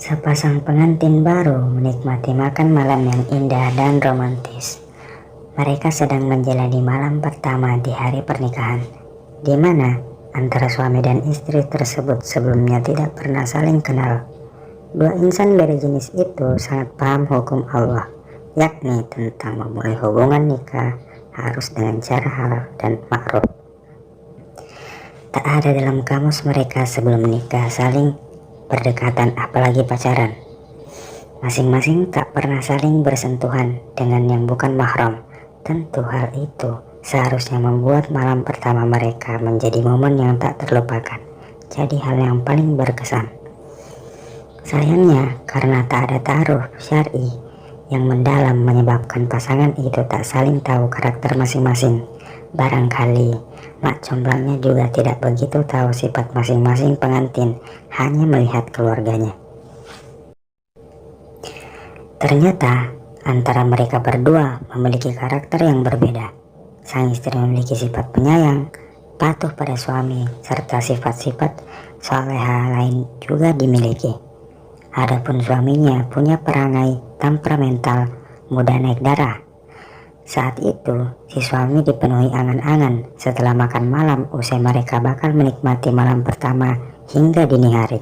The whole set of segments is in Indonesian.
Sepasang pengantin baru menikmati makan malam yang indah dan romantis. Mereka sedang menjalani malam pertama di hari pernikahan, di mana antara suami dan istri tersebut sebelumnya tidak pernah saling kenal. Dua insan beda jenis itu sangat paham hukum Allah, yakni tentang memulai hubungan nikah harus dengan cara halal dan ma'ruf. Tak ada dalam kamus mereka sebelum menikah saling berdekatan apalagi pacaran. Masing-masing tak pernah saling bersentuhan dengan yang bukan mahram. Tentu hal itu seharusnya membuat malam pertama mereka menjadi momen yang tak terlupakan, jadi hal yang paling berkesan. Sayangnya karena tak ada taruh syar'i yang mendalam menyebabkan pasangan itu tak saling tahu karakter masing-masing. Barangkali mak comblangnya juga tidak begitu tahu sifat masing-masing pengantin, hanya melihat keluarganya. Ternyata antara mereka berdua memiliki karakter yang berbeda. Sang istri memiliki sifat penyayang, patuh pada suami, serta sifat-sifat soleha lain juga dimiliki. Adapun suaminya punya perangai temperamental, mudah naik darah. Saat itu, si suami dipenuhi angan-angan setelah makan malam usai mereka bakal menikmati malam pertama hingga dini hari.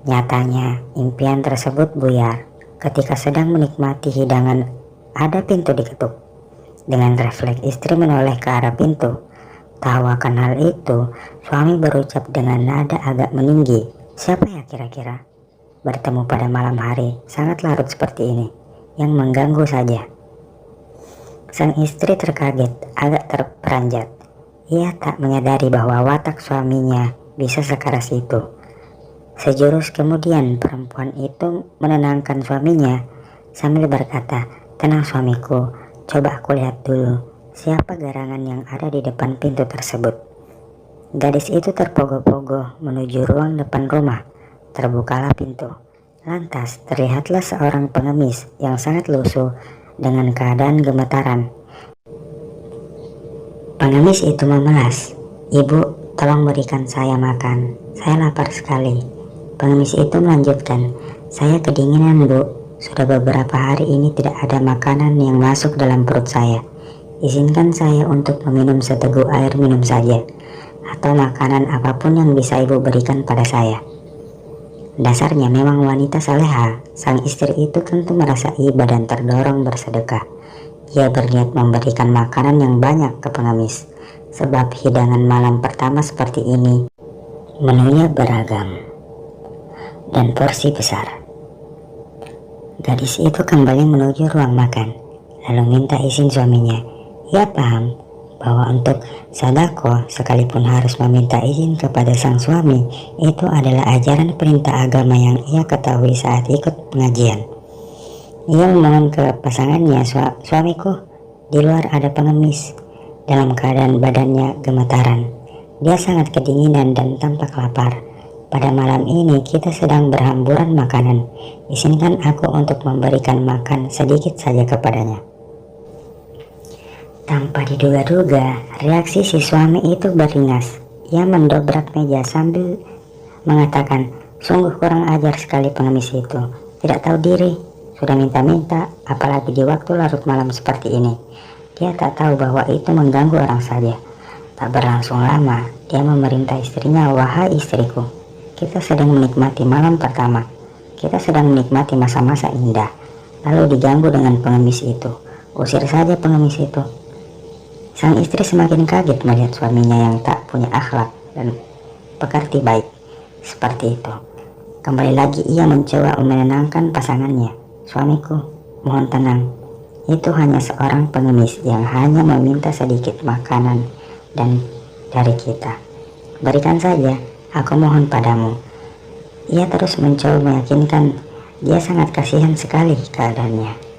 Nyatanya, impian tersebut buyar ketika sedang menikmati hidangan ada pintu diketuk. Dengan refleks istri menoleh ke arah pintu. Tahu akan hal itu, suami berucap dengan nada agak meninggi, "Siapa ya kira-kira?" Bertemu pada malam hari sangat larut seperti ini, yang mengganggu saja. Sang istri terkaget, agak terperanjat. Ia tak menyadari bahwa watak suaminya bisa sekeras itu. Sejurus kemudian perempuan itu menenangkan suaminya sambil berkata, "Tenang suamiku, coba aku lihat dulu siapa gerangan yang ada di depan pintu tersebut." Gadis itu terpogoh-pogoh menuju ruang depan rumah. Terbukalah pintu. Lantas terlihatlah seorang pengemis yang sangat lusuh dengan keadaan gemetaran. Pengemis itu memelas, "Ibu, tolong berikan saya makan. Saya lapar sekali." Pengemis itu melanjutkan, "Saya kedinginan, Bu. Sudah beberapa hari ini tidak ada makanan yang masuk dalam perut saya. Izinkan saya untuk meminum seteguk air minum saja, atau makanan apapun yang bisa Ibu berikan pada saya." Dasarnya memang wanita saleha, sang istri itu tentu merasa iba dan terdorong bersedekah. Ia berniat memberikan makanan yang banyak ke pengemis, sebab hidangan malam pertama seperti ini menunya beragam dan porsi besar. Gadis itu kembali menuju ruang makan, lalu minta izin suaminya. Ia paham bahwa untuk sedekah sekalipun harus meminta izin kepada sang suami, itu adalah ajaran perintah agama yang ia ketahui saat ikut pengajian. Ia memohon ke pasangannya, "Suamiku, di luar ada pengemis dalam keadaan badannya gemetaran. Dia sangat kedinginan dan tampak lapar. Pada malam ini kita sedang berhamburan makanan. Izinkan aku untuk memberikan makan sedikit saja kepadanya." Tanpa diduga-duga, reaksi si suami itu beringas. Ia mendobrak meja sambil mengatakan, "Sungguh kurang ajar sekali pengemis itu. Tidak tahu diri, sudah minta-minta, apalagi di waktu larut malam seperti ini. Dia tak tahu bahwa itu mengganggu orang saja." Tak berlangsung lama, dia memerintah istrinya, "Wahai istriku, kita sedang menikmati malam pertama. Kita sedang menikmati masa-masa indah. Lalu diganggu dengan pengemis itu. Usir saja pengemis itu." Sang istri semakin kaget melihat suaminya yang tak punya akhlak dan pekerti baik seperti itu. Kembali lagi ia mencoba menenangkan pasangannya, "Suamiku, mohon tenang. Itu hanya seorang pengemis yang hanya meminta sedikit makanan dan dari kita. Berikan saja, aku mohon padamu." Ia terus mencoba meyakinkan dia sangat kasihan sekali keadaannya.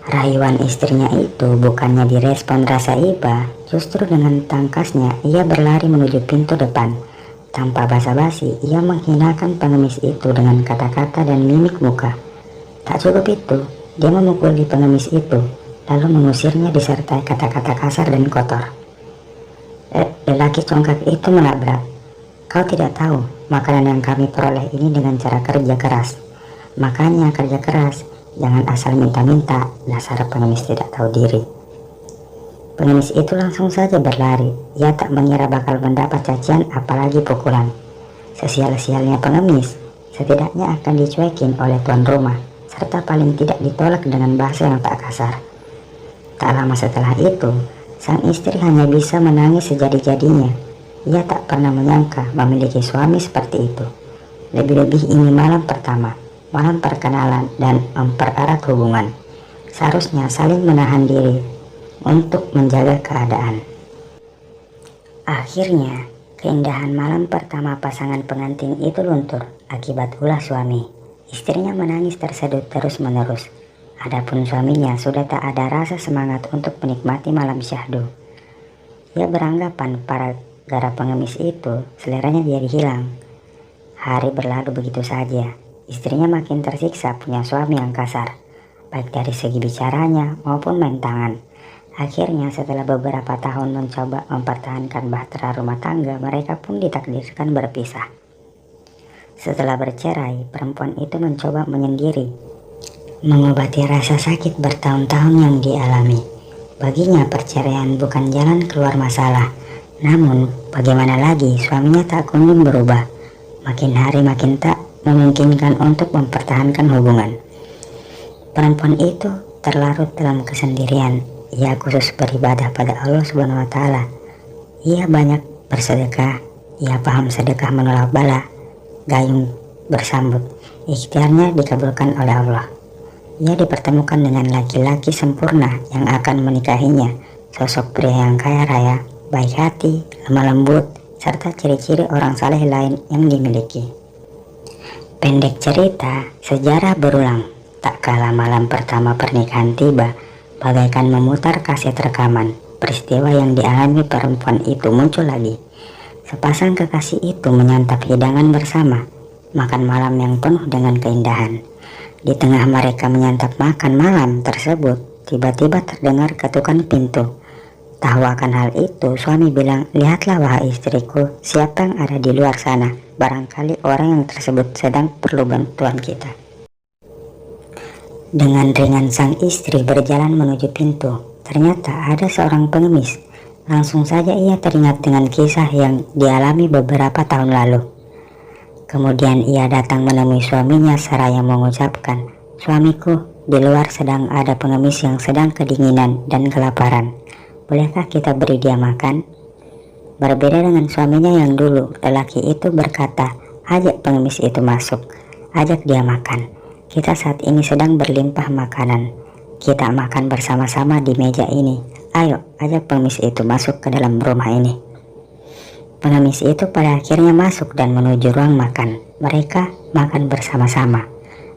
Rayuan istrinya itu bukannya direspon rasa iba, justru dengan tangkasnya ia berlari menuju pintu depan. Tanpa basa-basi, ia menghinakan pengemis itu dengan kata-kata dan mimik muka. Tak cukup itu, dia memukuli pengemis itu, lalu mengusirnya disertai kata-kata kasar dan kotor. Lelaki congkak itu melabrak, "Kau tidak tahu makanan yang kami peroleh ini dengan cara kerja keras. Makanya kerja keras, jangan asal minta-minta, dasar pengemis tidak tahu diri. Pengemis itu langsung saja berlari. Ia tak mengira bakal mendapat cacian apalagi pukulan. Sesial-sialnya pengemis, setidaknya akan dicuekin oleh tuan rumah, serta paling tidak ditolak dengan bahasa yang tak kasar. Tak lama setelah itu, sang istri hanya bisa menangis sejadi-jadinya. Ia tak pernah menyangka memiliki suami seperti itu. Lebih-lebih ini malam pertama, malam perkenalan dan mempererat hubungan. Seharusnya saling menahan diri untuk menjaga keadaan. Akhirnya, keindahan malam pertama pasangan pengantin itu luntur akibat ulah suami. Istrinya menangis tersedut terus-menerus. Adapun suaminya sudah tak ada rasa semangat untuk menikmati malam syahdu. Ia beranggapan para gara pengemis itu seleranya jadi hilang. Hari berlalu begitu saja. Istrinya makin tersiksa punya suami yang kasar, baik dari segi bicaranya maupun main tangan. Akhirnya setelah beberapa tahun mencoba mempertahankan bahtera rumah tangga, mereka pun ditakdirkan berpisah. Setelah bercerai, perempuan itu mencoba menyendiri, mengobati rasa sakit bertahun-tahun yang dialami. Baginya perceraian bukan jalan keluar masalah. Namun bagaimana lagi, suaminya tak kunjung berubah. Makin hari makin tak memungkinkan untuk mempertahankan hubungan. Perempuan itu terlarut dalam kesendirian. Ia khusus beribadah pada Allah Subhanahu wa Ta'ala. Ia banyak bersedekah. Ia paham sedekah menolak bala, gayung bersambut. Ikhtiarnya dikabulkan oleh Allah. Ia dipertemukan dengan laki-laki sempurna yang akan menikahinya. Sosok pria yang kaya raya, baik hati, lemah lembut, serta ciri-ciri orang saleh lain yang dimiliki. Pendek cerita, sejarah berulang. Tak kala malam pertama pernikahan tiba, bagaikan memutar kaset rekaman, peristiwa yang dialami perempuan itu muncul lagi. Sepasang kekasih itu menyantap hidangan bersama, makan malam yang penuh dengan keindahan. Di tengah mereka menyantap makan malam tersebut, tiba-tiba terdengar ketukan pintu. Tahu akan hal itu, suami bilang, "Lihatlah wahai istriku, siapa yang ada di luar sana? Barangkali orang yang tersebut sedang perlu bantuan kita." Dengan ringan sang istri berjalan menuju pintu. Ternyata ada seorang pengemis. Langsung saja ia teringat dengan kisah yang dialami beberapa tahun lalu. Kemudian ia datang menemui suaminya seraya mengucapkan, "Suamiku, di luar sedang ada pengemis yang sedang kedinginan dan kelaparan. Bolehkah kita beri dia makan?" Berbeda dengan suaminya yang dulu, lelaki itu berkata, "Ajak pengemis itu masuk, ajak dia makan. Kita saat ini sedang berlimpah makanan. Kita makan bersama-sama di meja ini. Ayo, ajak pengemis itu masuk ke dalam rumah ini." Pengemis itu pada akhirnya masuk dan menuju ruang makan. Mereka makan bersama-sama,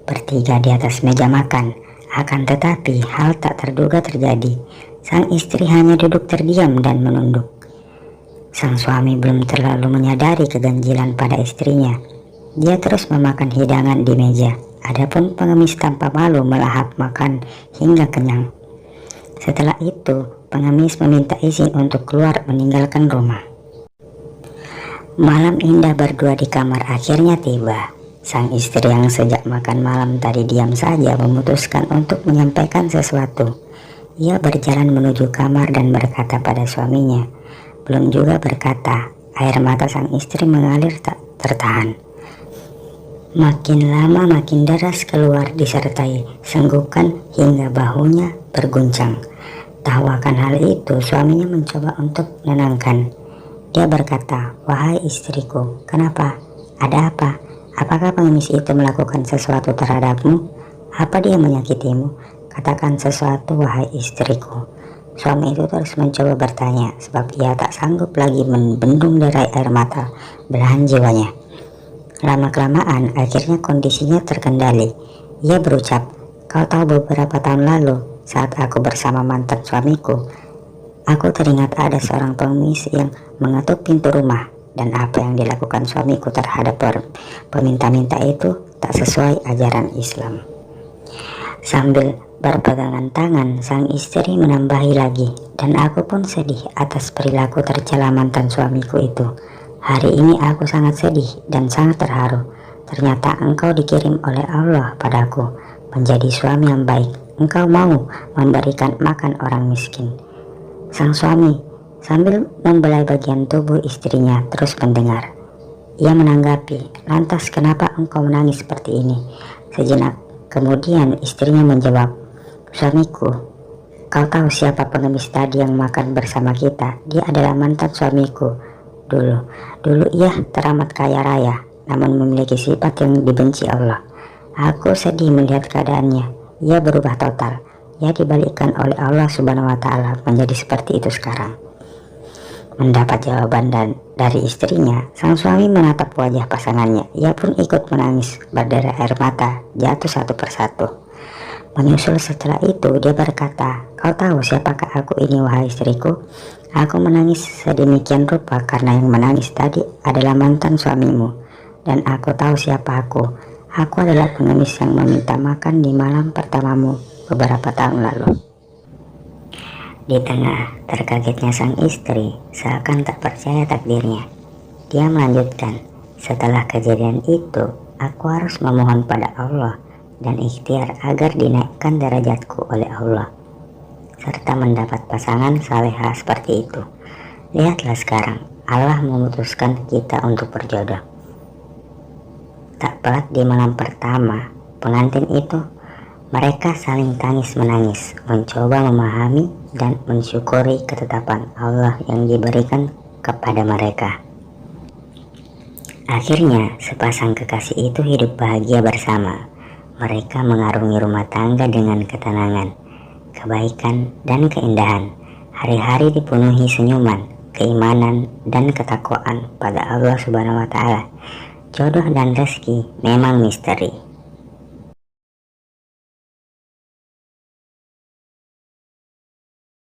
bertiga di atas meja makan. Akan tetapi hal tak terduga terjadi. Sang istri hanya duduk terdiam dan menunduk. Sang suami belum terlalu menyadari keganjilan pada istrinya. Dia terus memakan hidangan di meja. Adapun pengemis tanpa malu melahap makan hingga kenyang. Setelah itu, pengemis meminta izin untuk keluar meninggalkan rumah. Malam indah berdua di kamar akhirnya tiba. Sang istri yang sejak makan malam tadi diam saja memutuskan untuk menyampaikan sesuatu. Ia berjalan menuju kamar dan berkata pada suaminya. Belum juga berkata, air mata sang istri mengalir tak tertahan. Makin lama makin deras keluar disertai senggukan hingga bahunya berguncang. Tahu akan hal itu, suaminya mencoba untuk menenangkan. Dia berkata, "Wahai istriku, kenapa? Ada apa? Apakah pengemis itu melakukan sesuatu terhadapmu? Apa dia menyakitimu? Katakan sesuatu, wahai istriku." Suami itu terus mencoba bertanya, sebab ia tak sanggup lagi membendung derai air mata belahan jiwanya. Lama-kelamaan akhirnya kondisinya terkendali. Ia berucap, "Kau tahu beberapa tahun lalu saat aku bersama mantan suamiku, aku teringat ada seorang pengemis yang mengetuk pintu rumah, dan apa yang dilakukan suamiku terhadap peminta-minta itu tak sesuai ajaran Islam." Sambil berpegangan tangan, sang istri menambahi lagi, "Dan aku pun sedih atas perilaku tercela mantan suamiku itu. Hari ini aku sangat sedih dan sangat terharu. Ternyata engkau dikirim oleh Allah padaku menjadi suami yang baik. Engkau mau memberikan makan orang miskin. Sang suami sambil membelai bagian tubuh istrinya terus mendengar. Ia menanggapi, lantas kenapa engkau menangis seperti ini? Sejenak kemudian istrinya menjawab, suamiku, kau tahu siapa pengemis tadi yang makan bersama kita? Dia adalah mantan suamiku. Dulu ia teramat kaya raya, namun memiliki sifat yang dibenci Allah. Aku sedih melihat keadaannya. Ia berubah total. Ia dibalikkan oleh Allah Subhanahu wa Ta'ala menjadi seperti itu sekarang. Mendapat jawaban dari istrinya, sang suami menatap wajah pasangannya. Ia pun ikut menangis, berderai air mata jatuh satu persatu. Menyusul setelah itu, dia berkata, kau tahu siapakah aku ini wahai istriku? Aku menangis sedemikian rupa karena yang menangis tadi adalah mantan suamimu. Dan aku tahu siapa aku. Aku adalah pengemis yang meminta makan di malam pertamamu beberapa tahun lalu. Di tengah terkagetnya sang istri, seakan tak percaya takdirnya, dia melanjutkan, setelah kejadian itu, aku harus memohon pada Allah dan ikhtiar agar dinaikkan derajatku oleh Allah, serta mendapat pasangan saleha seperti itu. Lihatlah sekarang, Allah memutuskan kita untuk berjodoh. Tak pelak di malam pertama pengantin itu, mereka saling tangis-menangis, mencoba memahami dan mensyukuri ketetapan Allah yang diberikan kepada mereka. Akhirnya, sepasang kekasih itu hidup bahagia bersama. Mereka mengarungi rumah tangga dengan ketenangan, kebaikan, dan keindahan. Hari-hari dipenuhi senyuman, keimanan, dan ketakwaan pada Allah Subhanahu wa Ta'ala. Jodoh dan rezeki memang misteri.